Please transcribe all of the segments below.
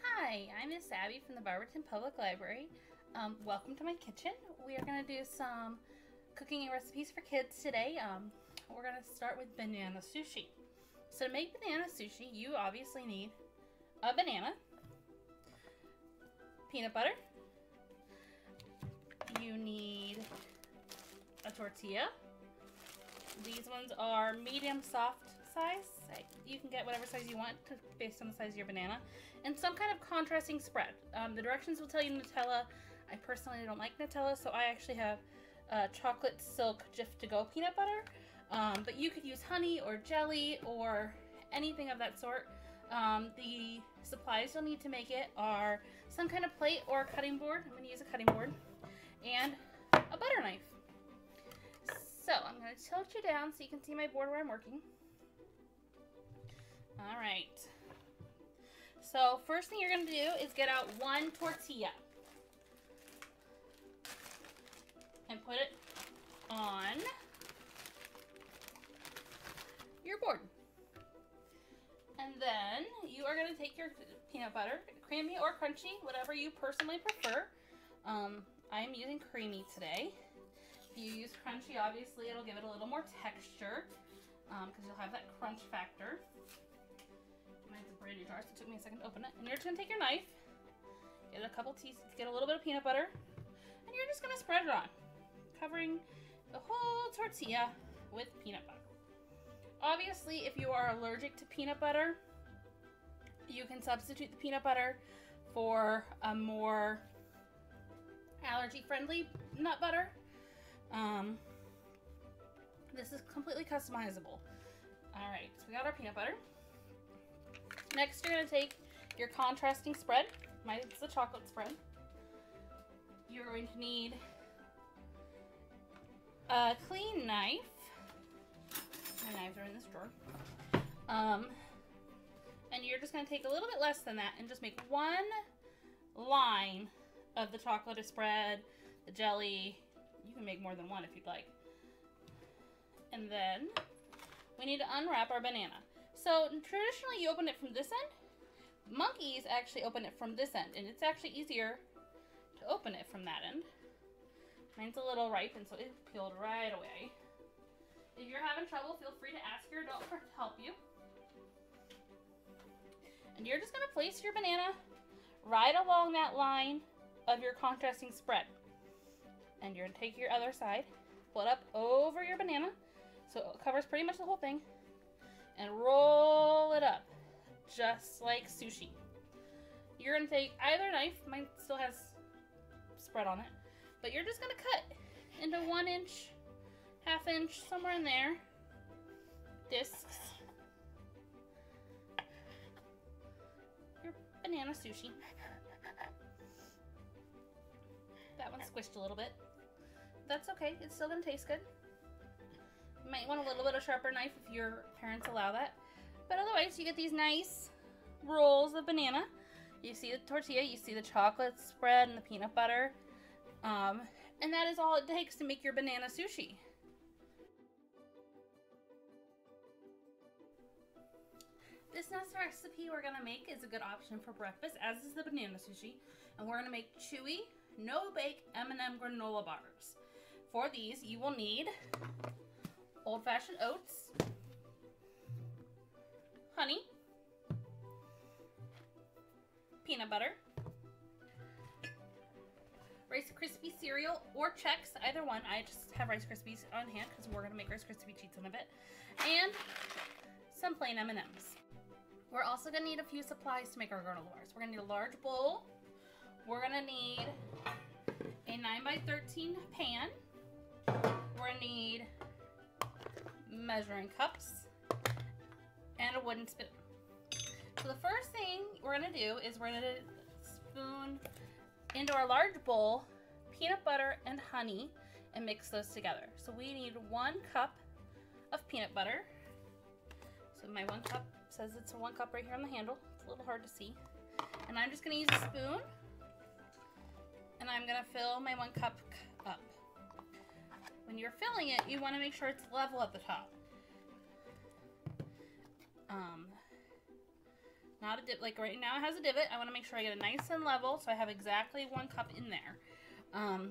Hi, I'm Miss Abby from the Barberton Public Library. Welcome to my kitchen. We are going to do some cooking recipes for kids today. We're going to start with banana sushi. So to make banana sushi, you obviously need a banana, peanut butter, you need a tortilla. These ones are medium soft size. You can get whatever size you want based on the size of your banana. And some kind of contrasting spread. The directions will tell you Nutella. I personally don't like Nutella, so I actually have chocolate silk Jif to go peanut butter. But you could use honey or jelly or anything of that sort. The supplies you'll need to make it are some kind of plate or a cutting board. I'm going to use a cutting board. And a butter knife. So I'm going to tilt you down so you can see my board where I'm working. All right. So first thing you're going to do is get out one tortilla and put it on your board. And then you are going to take your peanut butter, creamy or crunchy, whatever you personally prefer. I'm using creamy today. If you use crunchy, obviously it'll give it a little more texture because you'll have that crunch factor. Mine's a brand new jar, so it took me a second to open it. And you're just gonna take your knife, get a little bit of peanut butter, and you're just gonna spread it on, covering the whole tortilla with peanut butter. Obviously, if you are allergic to peanut butter, you can substitute the peanut butter for a more allergy-friendly nut butter. This is completely customizable. All right, so we got our peanut butter. Next, you're gonna take your contrasting spread. Mine's the chocolate spread. You're going to need a clean knife. My knives are in this drawer. And you're just gonna take a little bit less than that and just make one line of the chocolate spread, the jelly. You can make more than one if you'd like. And then we need to unwrap our banana. So traditionally you open it from this end. Monkeys actually open it from this end, and it's actually easier to open it from that end. Mine's a little ripe, and so it peeled right away. If you're having trouble, feel free to ask your adult to help you. And you're just gonna place your banana right along that line of your contrasting spread. And you're gonna take your other side, pull it up over your banana, so it covers pretty much the whole thing, and roll it up, just like sushi. You're gonna take either knife, mine still has spread on it, but you're just gonna cut into 1 inch, ½ inch, somewhere in there, discs, your banana sushi. That one squished a little bit. That's okay, it's still gonna taste good. You might want a little bit of sharper knife if your parents allow that. But otherwise, you get these nice rolls of banana. You see the tortilla, you see the chocolate spread and the peanut butter. And that is all it takes to make your banana sushi. This next recipe we're gonna make is a good option for breakfast, as is the banana sushi. And we're gonna make chewy, no-bake M&M granola bars. For these, you will need old-fashioned oats, honey, peanut butter, Rice Krispie cereal or Chex, either one. I just have Rice Krispies on hand because we're gonna make Rice Krispie treats in a bit, and some plain M&Ms. We're also gonna need a few supplies to make our granola bars. We're gonna need a large bowl. We're gonna need a 9x13 pan. We're gonna need measuring cups and a wooden spoon. So the first thing we're gonna do is we're gonna spoon into our large bowl peanut butter and honey and mix those together. So we need 1 cup of peanut butter. So my 1 cup says it's a 1 cup right here on the handle. It's a little hard to see. And I'm just gonna use a spoon, and I'm gonna fill my 1 cup up. When you're filling it, you wanna make sure it's level at the top. not a dip. Like right now it has a divot. I want to make sure I get it nice and level so I have exactly 1 cup in there.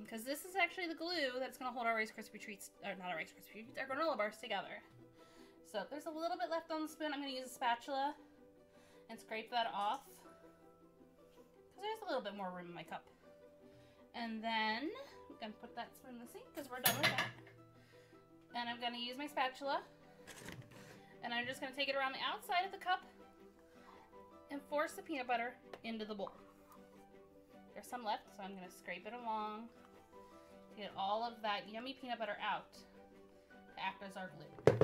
Because this is actually the glue that's going to hold our Rice Krispie treats, or not our Rice Krispie treats, our granola bars together. So if there's a little bit left on the spoon, I'm going to use a spatula and scrape that off. Because there's a little bit more room in my cup. And then I'm going to put that spoon in the sink because we're done with that. And I'm going to use my spatula. And I'm just going to take it around the outside of the cup and force the peanut butter into the bowl. There's some left, so I'm going to scrape it along to get all of that yummy peanut butter out to act as our glue.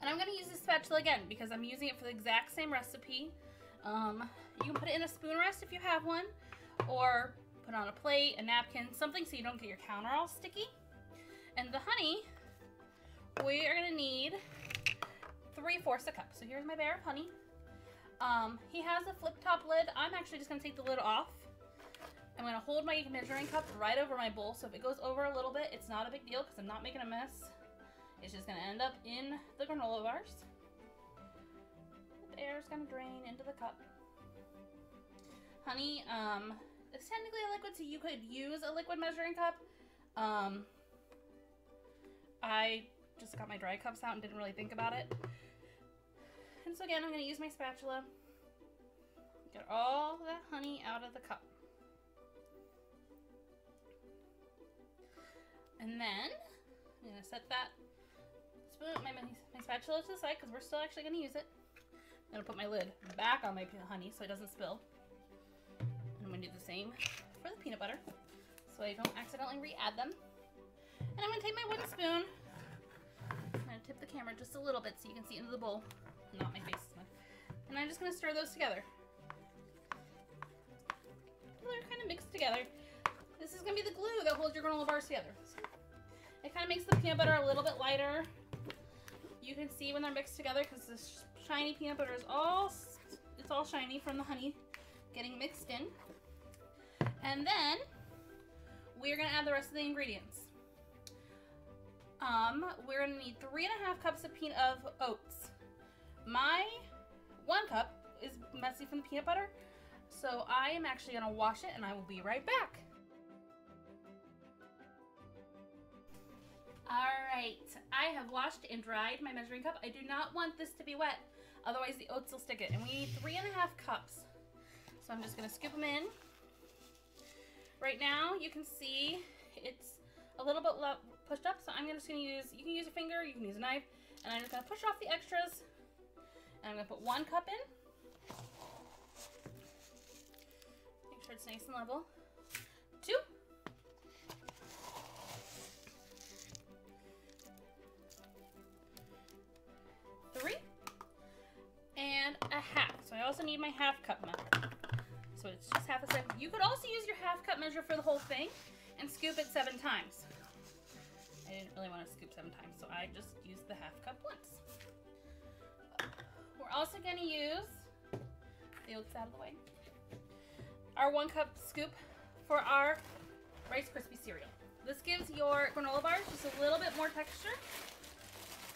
And I'm going to use this spatula again because I'm using it for the exact same recipe. You can put it in a spoon rest if you have one, or put on a plate, a napkin, something so you don't get your counter all sticky. And the honey, we are going to need 3/4 a cup. So here's my bear of honey. He has a flip top lid. I'm actually just going to take the lid off. I'm going to hold my measuring cup right over my bowl, so if it goes over a little bit, it's not a big deal because I'm not making a mess. It's just going to end up in the granola bars. The air is going to drain into the cup. Honey, it's technically a liquid, so you could use a liquid measuring cup. I just got my dry cups out and didn't really think about it. And so again, I'm going to use my spatula. Get all that honey out of the cup. And then I'm going to set that spoon, my spatula to the side because we're still actually going to use it. I'm going to put my lid back on my honey so it doesn't spill. And I'm going to do the same for the peanut butter so I don't accidentally re-add them. And I'm going to take my wooden spoon. I'm going to tip the camera just a little bit so you can see into the bowl. Not my face. And I'm just going to stir those together. So they're kind of mixed together. This is going to be the glue that holds your granola bars together. So it kind of makes the peanut butter a little bit lighter. You can see when they're mixed together because this shiny peanut butter is all shiny from the honey getting mixed in. And then we're going to add the rest of the ingredients. We're going to need 3.5 cups of oats. My 1 cup is messy from the peanut butter, so I am actually going to wash it and I will be right back. Alright, I have washed and dried my measuring cup. I do not want this to be wet, otherwise the oats will stick it. And we need 3.5 cups. So I'm just going to scoop them in. Right now you can see it's a little bit pushed up, so I'm just going to use, you can use a finger, you can use a knife, and I'm just going to push off the extras. And I'm going to put 1 cup in. Make sure it's nice and level. 2. 3. And a half. So I also need my half cup measure. So it's just half a second. You could also use your half cup measure for the whole thing and scoop it 7 times. I didn't really want to scoop 7 times, so I just used the half cup once. We're also going to use the oats out of the way. Our 1 cup scoop for our Rice Krispie cereal. This gives your granola bars just a little bit more texture.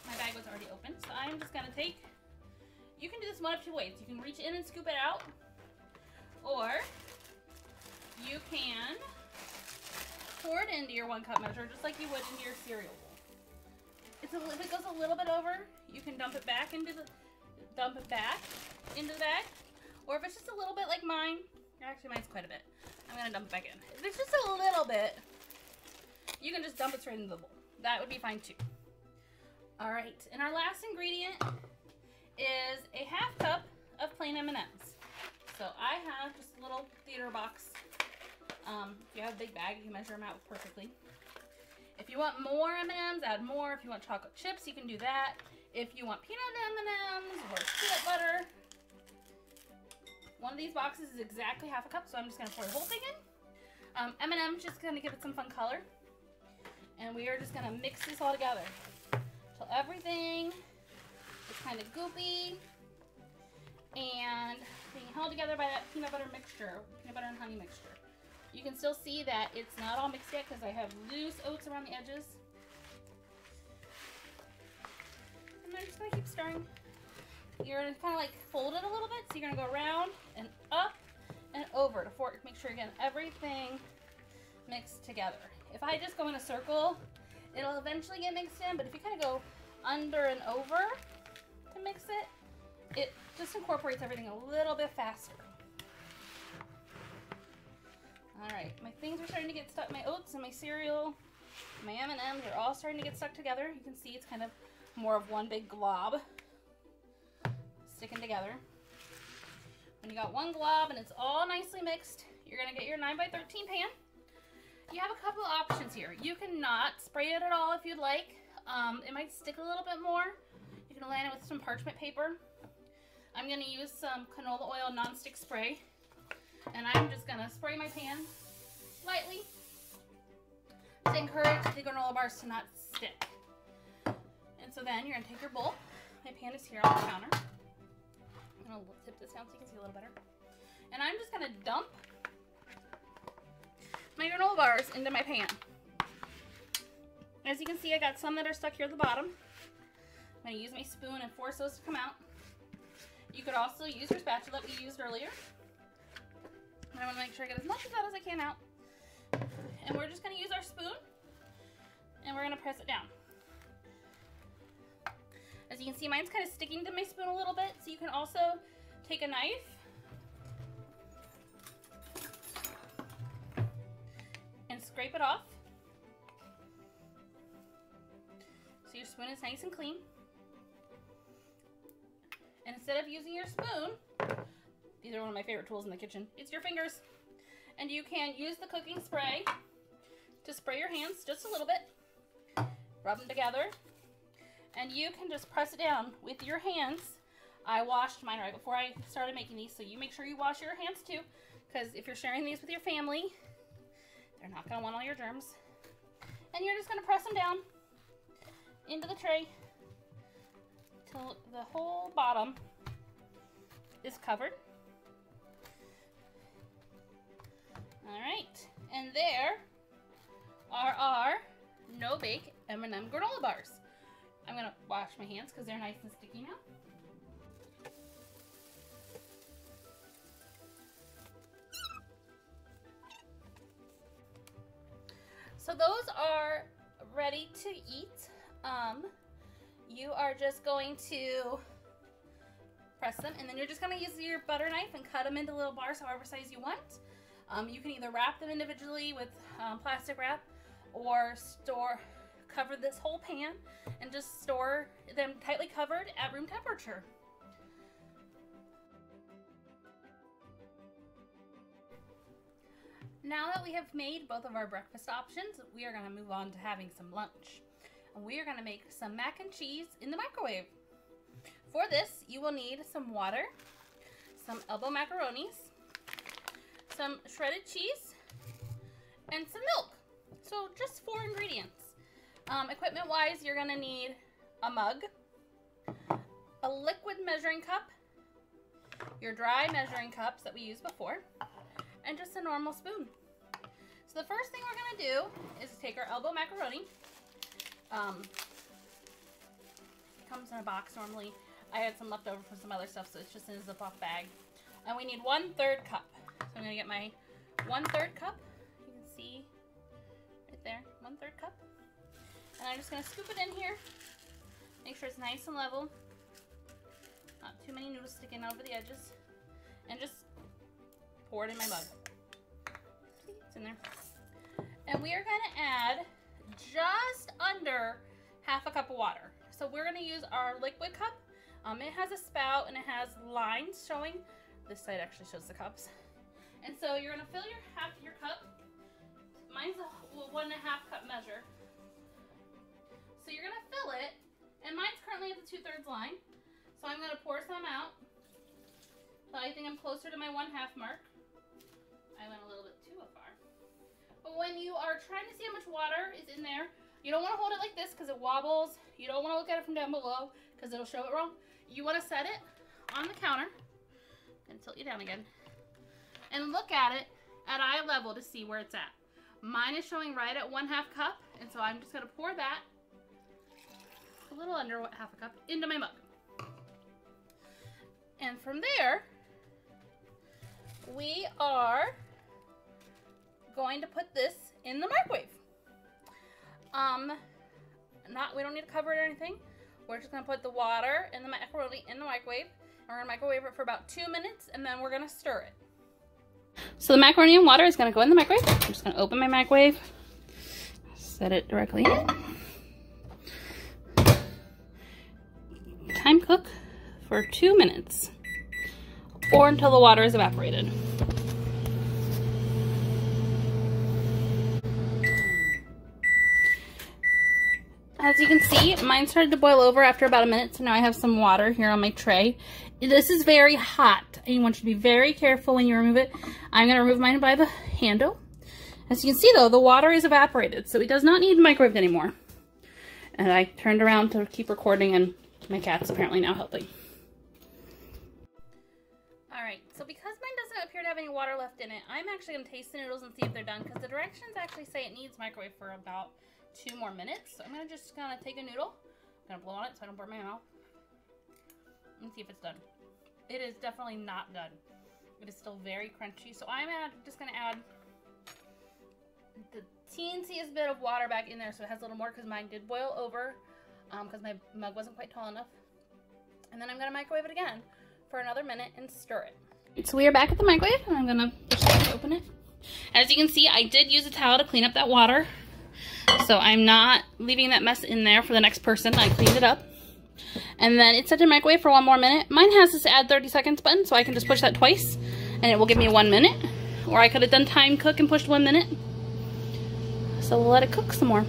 My bag was already open, so I'm just going to take, you can do this one of 2 ways. You can reach in and scoop it out, or you can pour it into your 1 cup measure just like you would into your cereal bowl. If it goes a little bit over, you can dump it back into the bag, or if it's just a little bit like mine, actually mine's quite a bit, I'm going to dump it back in. If it's just a little bit, you can just dump it straight into the bowl. That would be fine too. Alright, and our last ingredient is a half cup of plain M&Ms. So I have just a little theater box. If you have a big bag, you can measure them out perfectly. If you want more M&Ms, add more. If you want chocolate chips, you can do that. If you want peanut M&Ms or peanut butter, one of these boxes is exactly half a cup, so I'm just going to pour the whole thing in. M&M's just going to give it some fun color. And we are just going to mix this all together till everything is kind of goopy and being held together by that peanut butter mixture, peanut butter and honey mixture. You can still see that it's not all mixed yet because I have loose oats around the edges. And I'm just going to keep stirring. you're gonna kind of like fold it a little bit. So you're gonna go around and up and over to make sure you're getting everything mixed together. If I just go in a circle, it'll eventually get mixed in, but if you kind of go under and over to mix it, it just incorporates everything a little bit faster. All right, my things are starting to get stuck. My oats and my cereal, my M&Ms are all starting to get stuck together. You can see it's kind of more of one big glob sticking together. When you got one glob and it's all nicely mixed, you're gonna get your 9x13 pan. You have a couple of options here. You can not spray it at all if you'd like. It might stick a little bit more. You can line it with some parchment paper. I'm gonna use some canola oil nonstick spray, and I'm just gonna spray my pan lightly to encourage the granola bars to not stick. And so then you're gonna take your bowl. My pan is here on the counter. I'm gonna tip this down so you can see a little better. And I'm just gonna dump my granola bars into my pan. As you can see, I got some that are stuck here at the bottom. I'm gonna use my spoon and force those to come out. You could also use your spatula that we used earlier. I want to make sure I get as much of that as I can out. And we're just going to use our spoon and we're going to press it down. As you can see, mine's kind of sticking to my spoon a little bit, so you can also take a knife and scrape it off so your spoon is nice and clean. And instead of using your spoon, these are one of my favorite tools in the kitchen, it's your fingers. And you can use the cooking spray to spray your hands just a little bit, rub them together, and you can just press it down with your hands. I washed mine right before I started making these, so you make sure you wash your hands too, because if you're sharing these with your family, they're not gonna want all your germs. And you're just gonna press them down into the tray till the whole bottom is covered. All right, and there are our no-bake M&M granola bars. I'm gonna wash my hands because they're nice and sticky now. So those are ready to eat. You are just going to press them, and then you're just going to use your butter knife and cut them into little bars however size you want. You can either wrap them individually with plastic wrap or cover this whole pan and just store them tightly covered at room temperature. Now that we have made both of our breakfast options, we are going to move on to having some lunch. And we are going to make some mac and cheese in the microwave. For this, you will need some water, some elbow macaronis, some shredded cheese, and some milk. So just 4 ingredients. Equipment-wise, you're going to need a mug, a liquid measuring cup, your dry measuring cups that we used before, and just a normal spoon. So the first thing we're going to do is take our elbow macaroni. It comes in a box normally. I had some left over from some other stuff, so it's just in a Ziploc bag. And we need 1/3 cup. So I'm going to get my 1/3 cup. You can see right there, 1/3 cup. And I'm just going to scoop it in here. Make sure it's nice and level. Not too many noodles sticking over the edges. And just pour it in my mug. See, it's in there. And we are going to add just under 1/2 cup of water. So we're going to use our liquid cup. It has a spout and it has lines showing. This side actually shows the cups. And so you're going to fill your cup. Mine's a 1.5 cup measure. So you're going to fill it, and mine's currently at the 2/3 line. So I'm going to pour some out. So I think I'm closer to my 1/2 mark. I went a little bit too far. But when you are trying to see how much water is in there, you don't want to hold it like this because it wobbles. You don't want to look at it from down below because it'll show it wrong. You want to set it on the counter. I'm going to tilt you down again. And look at it at eye level to see where it's at. Mine is showing right at 1/2 cup, and so I'm just going to pour that a little under 1/2 cup into my mug. And from there, we are going to put this in the microwave. We don't need to cover it or anything. We're just gonna put the water and the macaroni in the microwave. And we're gonna microwave it for about 2 minutes, and then we're gonna stir it. So the macaroni and water is gonna go in the microwave. I'm just gonna open my microwave, set it directly in. Time cook for 2 minutes, or until the water is evaporated. As you can see, mine started to boil over after about a minute, so now I have some water here on my tray. This is very hot, and you want you to be very careful when you remove it. I'm going to remove mine by the handle. As you can see, though, the water is evaporated, so it does not need microwaved anymore. And I turned around to keep recording, and my cat's apparently now helping. Alright, so because mine doesn't appear to have any water left in it, I'm actually going to taste the noodles and see if they're done, because the directions actually say it needs microwave for about 2 more minutes. So I'm going to just kind of take a noodle, I'm going to blow on it so I don't burn my mouth, and see if it's done. It is definitely not done. It is still very crunchy, so I'm just going to add the teensiest bit of water back in there so it has a little more, because mine did boil over because my mug wasn't quite tall enough. And then I'm going to microwave it again for another minute and stir it. So we are back at the microwave, and I'm going to just open it. As you can see, I did use a towel to clean up that water, so I'm not leaving that mess in there for the next person. I cleaned it up. And then it's set to microwave for 1 more minute. Mine has this add 30 seconds button, so I can just push that twice and it will give me 1 minute. Or I could have done time cook and pushed 1 minute. So we'll let it cook some more.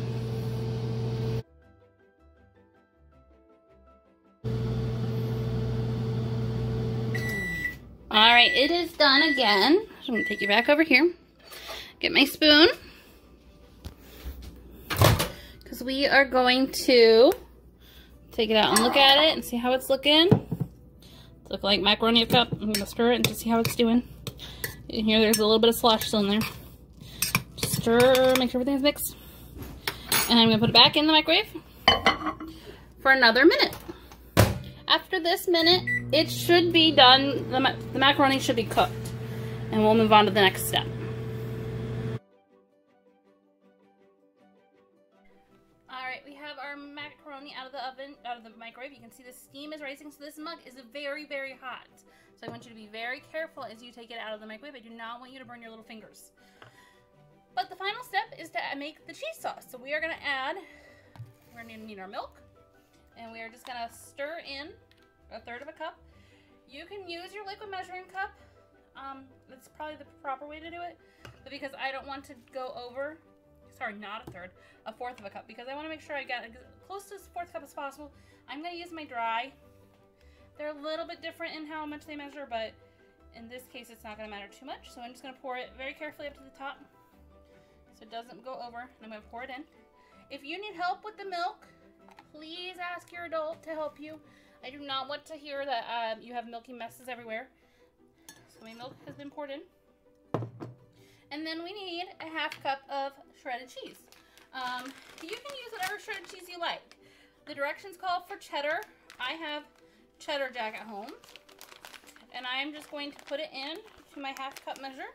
Alright, it is done again. So I'm going to take you back over here. Get my spoon. Because we are going to take it out and look at it and see how it's looking. It's looking like macaroni cup. I'm going to stir it and just see how it's doing. In here, there's a little bit of slosh still in there. Stir, make sure everything's mixed. And I'm going to put it back in the microwave for another minute. After this minute, it should be done. The macaroni should be cooked. And we'll move on to the next step. Out of the oven, out of the microwave. You can see the steam is rising, so this mug is very, very hot. So I want you to be very careful as you take it out of the microwave. I do not want you to burn your little fingers. But the final step is to make the cheese sauce. So we are going to add, we're going to need our milk, and we are just going to stir in 1/3 of a cup. You can use your liquid measuring cup. That's probably the proper way to do it. But because I don't want to go over, sorry, not 1/3, 1/4 of a cup, because I want to make sure I get as close to this 1/4 cup as possible. I'm going to use my dry. They're a little bit different in how much they measure, but in this case it's not going to matter too much. So I'm just going to pour it very carefully up to the top so it doesn't go over, and I'm going to pour it in. If you need help with the milk, please ask your adult to help you. I do not want to hear that you have milky messes everywhere. So my milk has been poured in. And then we need a 1/2 cup of shredded cheese. You can use whatever shredded cheese you like. The directions call for cheddar. I have cheddar jack at home. And I'm just going to put it in to my 1/2 cup measure.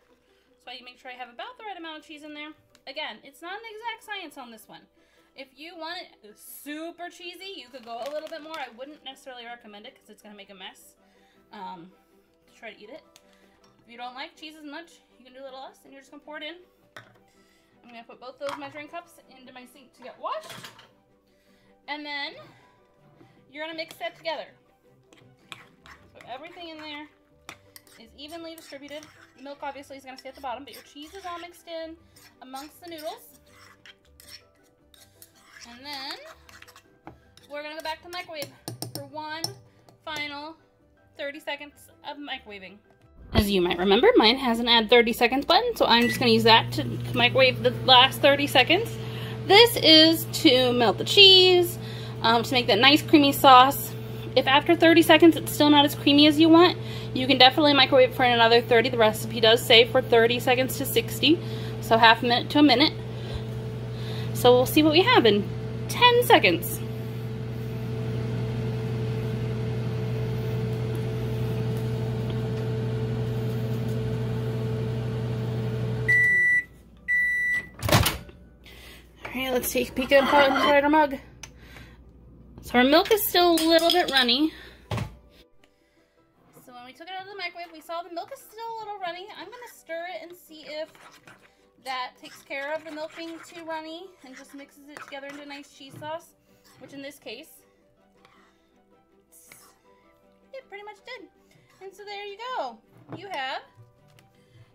So I make sure I have about the right amount of cheese in there. Again, it's not an exact science on this one. If you want it super cheesy, you could go a little bit more. I wouldn't necessarily recommend it because it's going to make a mess to try to eat it. If you don't like cheese as much, you can do a little less, and you're just going to pour it in. I'm going to put both those measuring cups into my sink to get washed. And then you're going to mix that together. So everything in there is evenly distributed. Milk obviously is going to stay at the bottom, but your cheese is all mixed in amongst the noodles. And then we're going to go back to the microwave for one final 30 seconds of microwaving. As you might remember, mine has an add 30 seconds button, so I'm just going to use that to microwave the last 30 seconds. This is to melt the cheese, to make that nice creamy sauce. If after 30 seconds it's still not as creamy as you want, you can definitely microwave for another 30. The recipe does say for 30 seconds to 60, so 1/2 minute to a minute. So we'll see what we have in 10 seconds. Okay, let's take a peek inside our mug. So our milk is still a little bit runny. So when we took it out of the microwave, we saw the milk is still a little runny. I'm gonna stir it and see if that takes care of the milk being too runny and just mixes it together into a nice cheese sauce, which in this case, it pretty much did. And so there you go. You have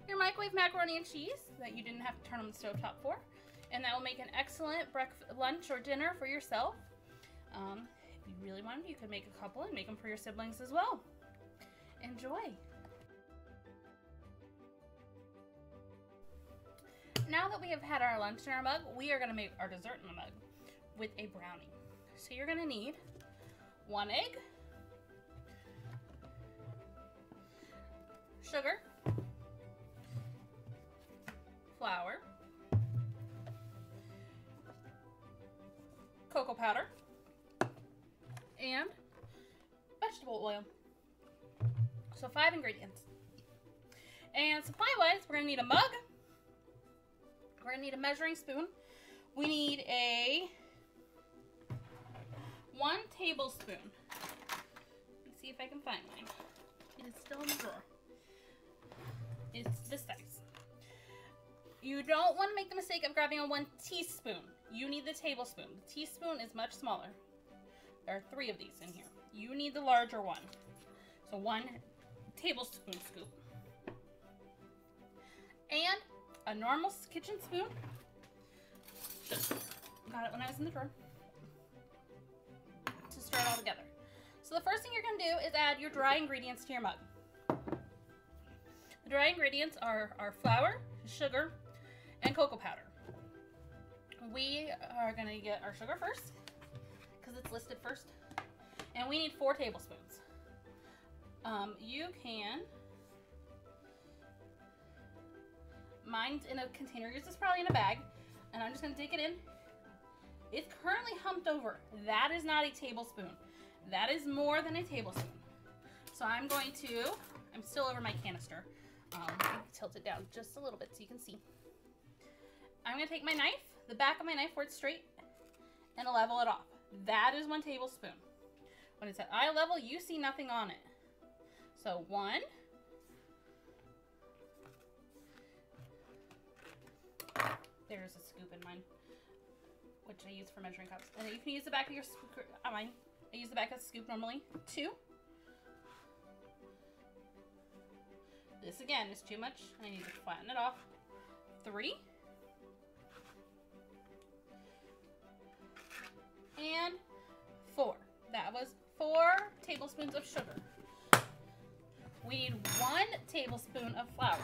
your microwave macaroni and cheese that you didn't have to turn on the stovetop for, and that will make an excellent breakfast, lunch, or dinner for yourself. If you really wanted, you could make a couple and make them for your siblings as well. Enjoy. Now that we have had our lunch in our mug, we are going to make our dessert in the mug with a brownie. So you're going to need 1 egg, sugar, flour, cocoa powder, and vegetable oil. So 5 ingredients. And supply-wise, we're going to need a mug. We're going to need a measuring spoon. We need a 1 tablespoon. Let me see if I can find mine. It is still in the drawer. It's this size. You don't want to make the mistake of grabbing a 1 teaspoon. You need the tablespoon. The teaspoon is much smaller. There are 3 of these in here. You need the larger one. So 1 tablespoon scoop. And a normal kitchen spoon. Got it when I was in the drawer. To stir it all together. So the first thing you're going to do is add your dry ingredients to your mug. The dry ingredients are our flour, sugar, and cocoa powder. We are going to get our sugar first, because it's listed first. And we need 4 tablespoons. You can, mine's in a container, yours is probably in a bag, and I'm just going to take it in. It's currently humped over. That is not a tablespoon. That is more than a tablespoon. So I'm going to, I'm still over my canister. Tilt it down just a little bit so you can see. I'm going to take my knife, the back of my knife where it's straight, and level it off. That is 1 tablespoon. When it's at eye level, you see nothing on it. So 1. There's a scoop in mine, which I use for measuring cups. And you can use the back of your scoop. I use the back of the scoop normally. 2. This again is too much. I need to flatten it off. 3. And 4. That was 4 tablespoons of sugar. We need 1 tablespoon of flour.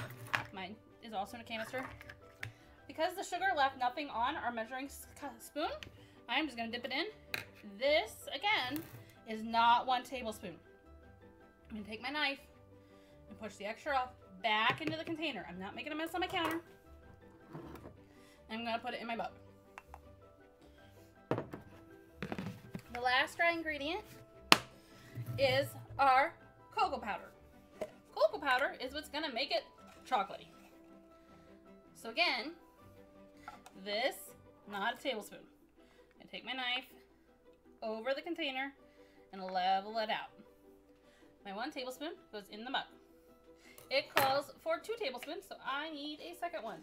Mine is also in a canister. Because the sugar left nothing on our measuring spoon, I'm just going to dip it in. This, again, is not 1 tablespoon. I'm going to take my knife and push the extra off back into the container. I'm not making a mess on my counter. I'm going to put it in my mug. The last dry ingredient is our cocoa powder. Cocoa powder is what's going to make it chocolatey. So again, this, not a tablespoon. I take my knife over the container and level it out. My 1 tablespoon goes in the mug. It calls for 2 tablespoons, so I need a second one.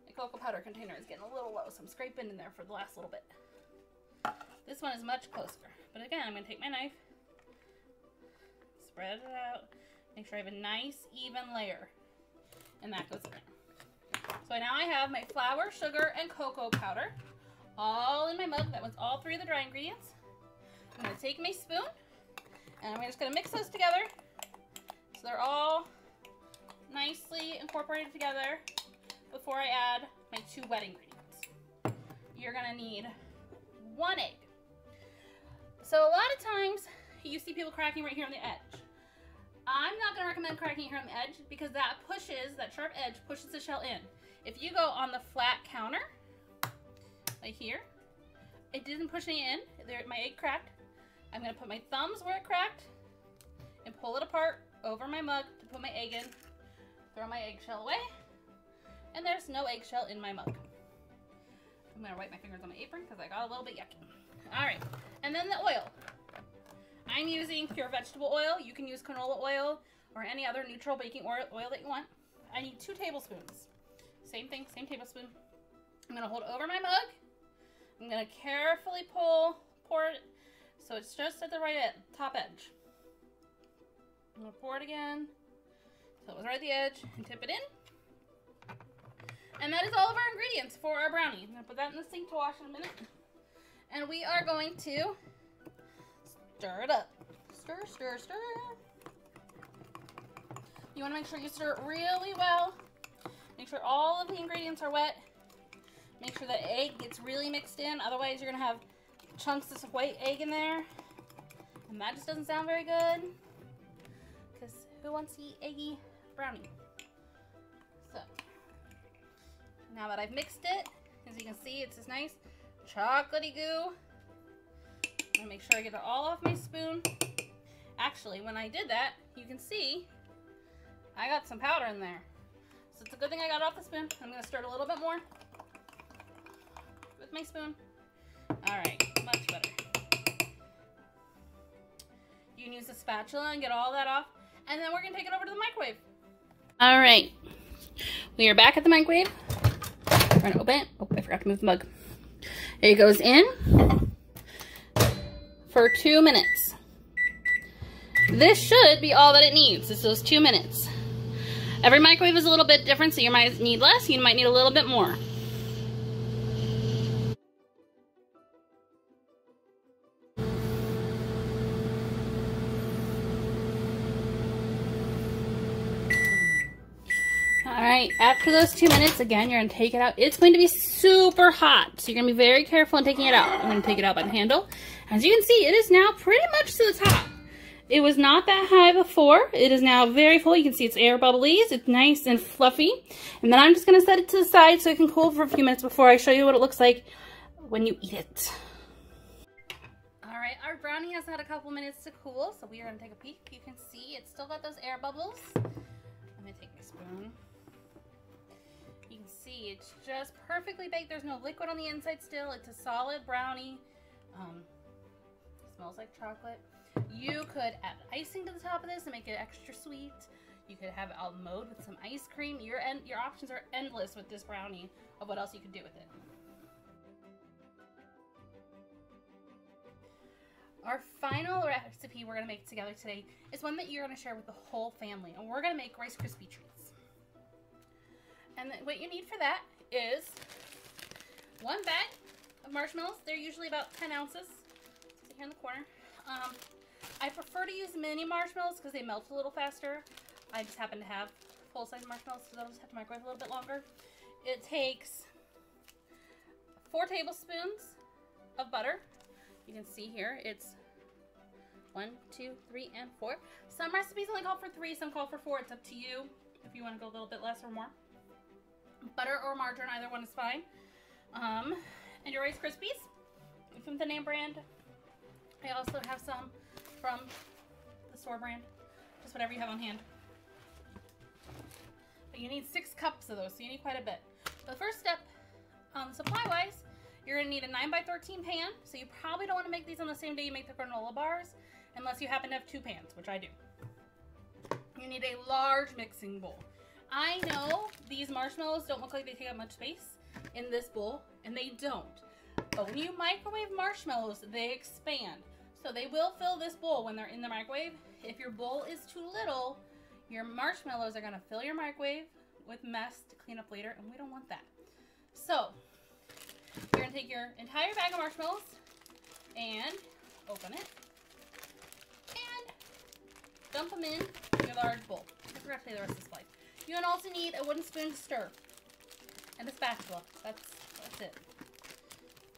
The cocoa powder container is getting a little low, so I'm scraping in there for the last little bit. This one is much closer. But again, I'm going to take my knife, spread it out, make sure I have a nice even layer, and that goes in. So now I have my flour, sugar, and cocoa powder all in my mug. That was all 3 of the dry ingredients. I'm going to take my spoon, and I'm just going to mix those together so they're all nicely incorporated together before I add my 2 wet ingredients. You're going to need 1 egg. So a lot of times you see people cracking right here on the edge. I'm not going to recommend cracking here on the edge because that sharp edge pushes the shell in. If you go on the flat counter, like here, it didn't push any in. My egg cracked. I'm going to put my thumbs where it cracked and pull it apart over my mug to put my egg in. Throw my eggshell away. And there's no eggshell in my mug. I'm gonna wipe my fingers on my apron because I got a little bit yucky. All right, and then the oil. I'm using pure vegetable oil. You can use canola oil or any other neutral baking oil that you want. I need 2 tablespoons. Same thing, same tablespoon. I'm gonna hold it over my mug. I'm gonna carefully pour it so it's just at the top edge. I'm gonna pour it again so it was right at the edge and tip it in. And that is all of our ingredients for our brownie. I'm gonna put that in the sink to wash in a minute. And we are going to stir it up. Stir, stir, stir. You wanna make sure you stir it really well. Make sure all of the ingredients are wet. Make sure the egg gets really mixed in. Otherwise, you're gonna have chunks of white egg in there. And that just doesn't sound very good. Because who wants to eat eggy brownie? So, now that I've mixed it, as you can see, it's this nice chocolatey goo. I'm gonna make sure I get it all off my spoon. Actually, when I did that, you can see I got some powder in there. So it's a good thing I got it off the spoon. I'm gonna stir it a little bit more with my spoon. All right, much better. You can use a spatula and get all that off, and then we're gonna take it over to the microwave. All right, we are back at the microwave. We're gonna open it. Oh, I forgot to move the mug. It goes in for 2 minutes. This should be all that it needs. It's those 2 minutes. Every microwave is a little bit different, so you might need less, you might need a little bit more. Alright, after those 2 minutes, again, you're going to take it out. It's going to be super hot, so you're going to be very careful in taking it out. I'm going to take it out by the handle. As you can see, it is now pretty much to the top. It was not that high before. It is now very full. You can see it's air bubblies. It's nice and fluffy. And then I'm just going to set it to the side so it can cool for a few minutes before I show you what it looks like when you eat it. Alright, our brownie has had a couple minutes to cool, so we are going to take a peek. You can see it's still got those air bubbles. I'm going to take my spoon. You can see it's just perfectly baked. There's no liquid on the inside still. It's a solid brownie. Smells like chocolate. You could add icing to the top of this and make it extra sweet. You could have it al mode with some ice cream. Your options are endless with this brownie of what else you could do with it. Our final recipe we're going to make together today is one that you're going to share with the whole family. And we're going to make Rice Krispie treats. And what you need for that is 1 bag of marshmallows. They're usually about 10 ounces. Here in the corner. I prefer to use mini marshmallows because they melt a little faster. I just happen to have full-size marshmallows, so they'll just have to microwave a little bit longer. It takes 4 tablespoons of butter. You can see here it's 1, 2, 3, and 4. Some recipes only call for 3, some call for 4. It's up to you if you want to go a little bit less or more. Butter or margarine, either one is fine. And your Rice Krispies from the name brand. I also have some from the store brand, just whatever you have on hand. But you need 6 cups of those, so you need quite a bit. The first step, supply-wise, you're going to need a 9x13 pan, so you probably don't want to make these on the same day you make the granola bars, unless you happen to have 2 pans, which I do. You need a large mixing bowl. I know these marshmallows don't look like they take up much space in this bowl, and they don't. But when you microwave marshmallows, they expand. So they will fill this bowl when they're in the microwave. If your bowl is too little, your marshmallows are going to fill your microwave with mess to clean up later, and we don't want that. So you're going to take your entire bag of marshmallows and open it and dump them in your large bowl. I forgot to say the rest of the slide. You also need a wooden spoon to stir and a spatula. That's it.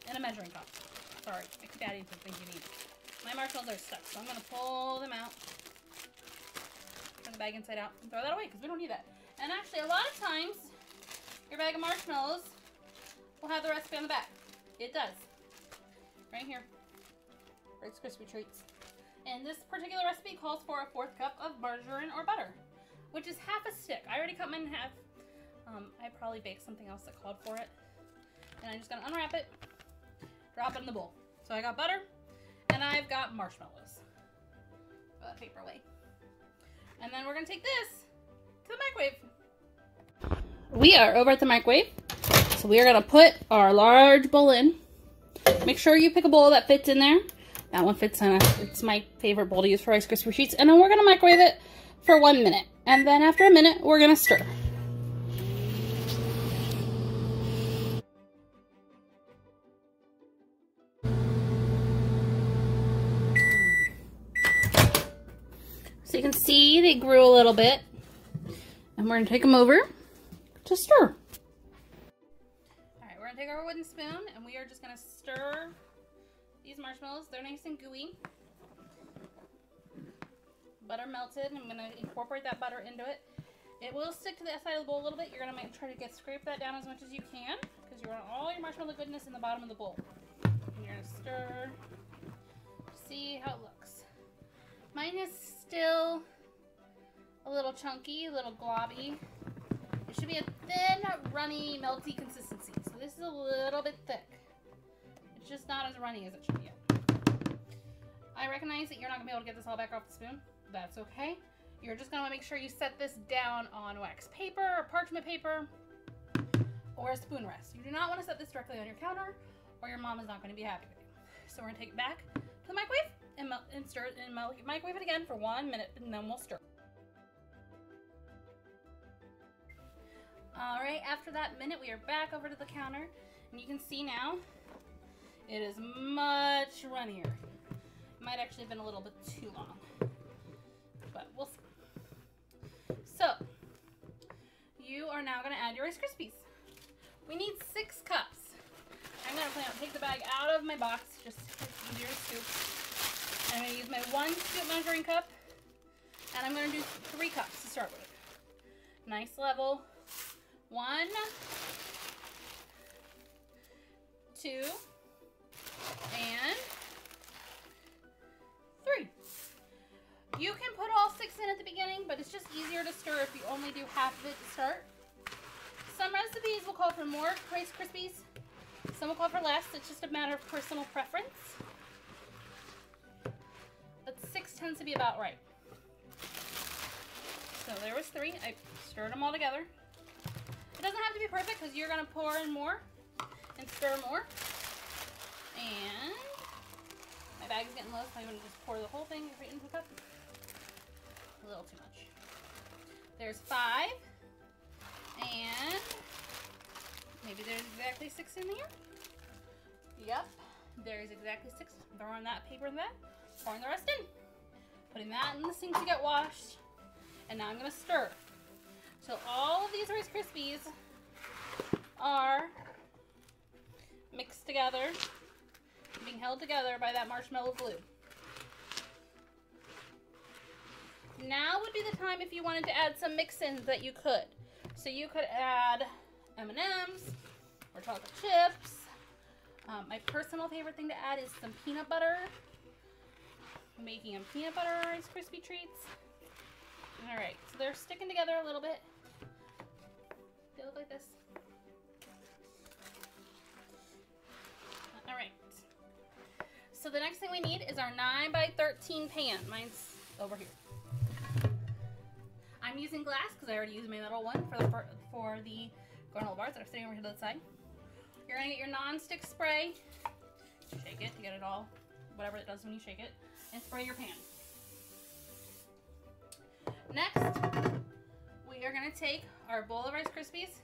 And a measuring cup. Sorry, I keep adding to the things you need. My marshmallows are stuck, so I'm going to pull them out. Turn the bag inside out and throw that away because we don't need that. And actually, a lot of times, your bag of marshmallows will have the recipe on the back. It does. Right here. Rice Krispie treats. And this particular recipe calls for a 4th cup of margarine or butter, which is half a stick. I already cut mine in half. I probably baked something else that called for it. And I'm just gonna unwrap it, drop it in the bowl. So I got butter, and I've got marshmallows. Throw that paper away. And then we're gonna take this to the microwave. We are over at the microwave. So we are gonna put our large bowl in. Make sure you pick a bowl that fits in there. That one fits in. It's my favorite bowl to use for Rice Krispie treats. And then we're gonna microwave it for 1 minute. And then after a minute, we're gonna stir. So you can see they grew a little bit. And we're gonna take them over to stir. Alright, we're gonna take our wooden spoon and we are just gonna stir these marshmallows. They're nice and gooey. Butter melted. I'm gonna incorporate that butter into it. It will stick to the side of the bowl a little bit. You're gonna try to scrape that down as much as you can because you want all your marshmallow goodness in the bottom of the bowl. And you're gonna stir. See how it looks. Mine is still a little chunky, a little globby. It should be a thin, runny, melty consistency. So this is a little bit thick. It's just not as runny as it should be. I recognize that you're not gonna be able to get this all back off the spoon. That's okay. You're just gonna make sure you set this down on wax paper or parchment paper or a spoon rest. You do not want to set this directly on your counter or your mom is not gonna be happy with you. So we're gonna take it back to the microwave and stir it and microwave it again for 1 minute and then we'll stir. All right, after that minute, we are back over to the counter and you can see now it is much runnier. It might actually have been a little bit too long, but we'll see. So, you are now gonna add your Rice Krispies. We need 6 cups. I'm gonna plan to take the bag out of my box, just so it's easier to scoop. I'm gonna use my 1 scoop measuring cup, and I'm gonna do 3 cups to start with. Nice level. 1, 2, and 3. You can put all 6 in at the beginning, but it's just easier to stir if you only do half of it to start. Some recipes will call for more Rice Krispies. Some will call for less. It's just a matter of personal preference. But 6 tends to be about right. So there was 3. I stirred them all together. It doesn't have to be perfect because you're going to pour in more and stir more. And my bag is getting low, so I'm going to just pour the whole thing right into the cup. A little too much. There's 5. And maybe there's exactly 6 in here. Yep, there's exactly 6. Throwing that paper in there, pouring the rest in. Putting that in the sink to get washed. And now I'm going to stir. So all of these Rice Krispies are mixed together, being held together by that marshmallow glue. Now would be the time if you wanted to add some mix-ins that you could. So you could add M&Ms or chocolate chips. My personal favorite thing to add is some peanut butter. I'm making a peanut butter Rice Krispie treats. Alright, so they're sticking together a little bit. They look like this. Alright. So the next thing we need is our 9 by 13 pan. Mine's over here. I'm using glass because I already used my metal one for the granola bars that are sitting over here to the side. You're going to get your non-stick spray. Shake it to get it all, whatever it does when you shake it, and spray your pan. Next, we are going to take our bowl of Rice Krispies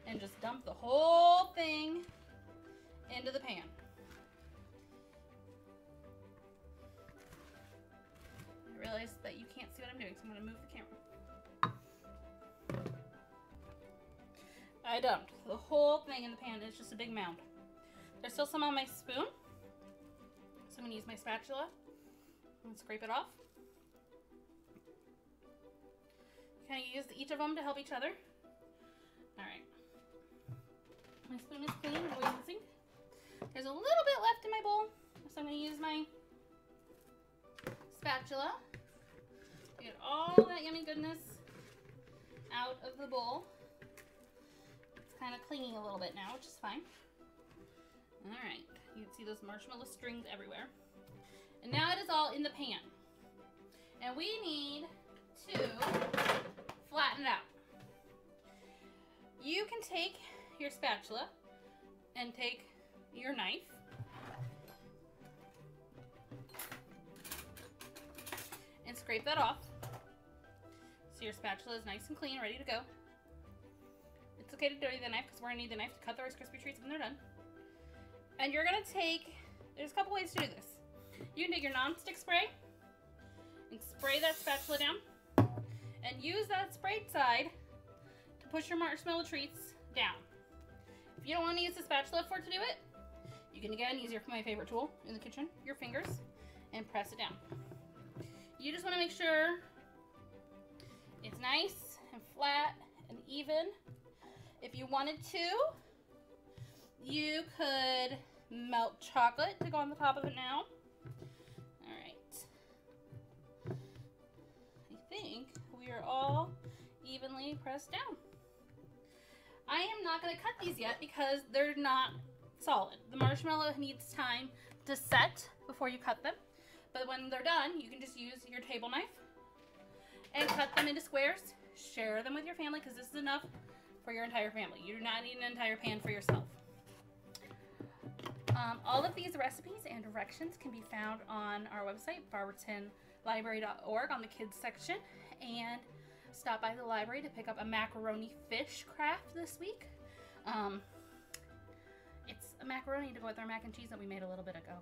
and just dump the whole thing into the pan. I realize that you can't see what I'm doing, so I'm going to move the camera. I dumped the whole thing in the pan. It's just a big mound. There's still some on my spoon, so I'm going to use my spatula and scrape it off. Kind of use each of them to help each other. Alright. My spoon is clean, away from the sink. There's a little bit left in my bowl, so I'm going to use my spatula to get all that yummy goodness out of the bowl. It's kind of clinging a little bit now, which is fine. Alright, you can see those marshmallow strings everywhere. And now it is all in the pan. And we need to flatten it out. You can take your spatula and take your knife and scrape that off so your spatula is nice and clean, ready to go. It's okay to dirty the knife because we're going to need the knife to cut the Rice Krispie treats when they're done. And you're going to take, there's a couple ways to do this. You can take your non-stick spray and spray that spatula down and use that sprayed side to push your marshmallow treats down. If you don't want to use the spatula for it to do it, you can again use my favorite tool in the kitchen, your fingers, and press it down. You just want to make sure it's nice and flat and even. If you wanted to, you could melt chocolate to go on the top of it now. Alright. I think we are all evenly pressed down. I am not going to cut these yet because they're not solid. The marshmallow needs time to set before you cut them. But when they're done, you can just use your table knife and cut them into squares. Share them with your family because this is enough for your entire family. You do not need an entire pan for yourself. All of these recipes and directions can be found on our website, barbertonlibrary.org, on the kids section. And stop by the library to pick up a macaroni fish craft this week. It's a macaroni to go with our mac and cheese that we made a little bit ago.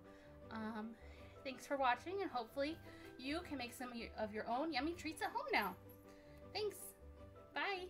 Thanks for watching, and hopefully you can make some of your own yummy treats at home now. Thanks. Bye.